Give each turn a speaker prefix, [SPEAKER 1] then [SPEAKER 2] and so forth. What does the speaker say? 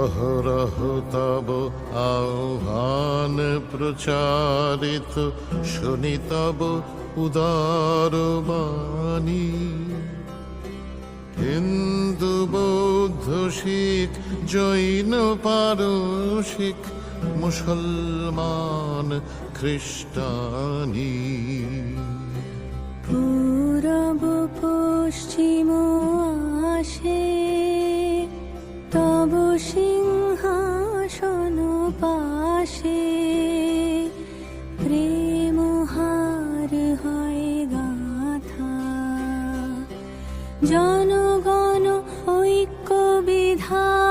[SPEAKER 1] অহরহ তব আহ্বান প্রচারিত, শুনি তব উদার বাণী। হিন্দু বৌদ্ধ শিখ জৈন পারসিক, মুসলমান খ্রিস্টানি।
[SPEAKER 2] পূরব পশ্চিম আসে তব সিংহাসন পাশে, প্রেম হার হয় গাথা, জনগণ ঐক্য বিধা।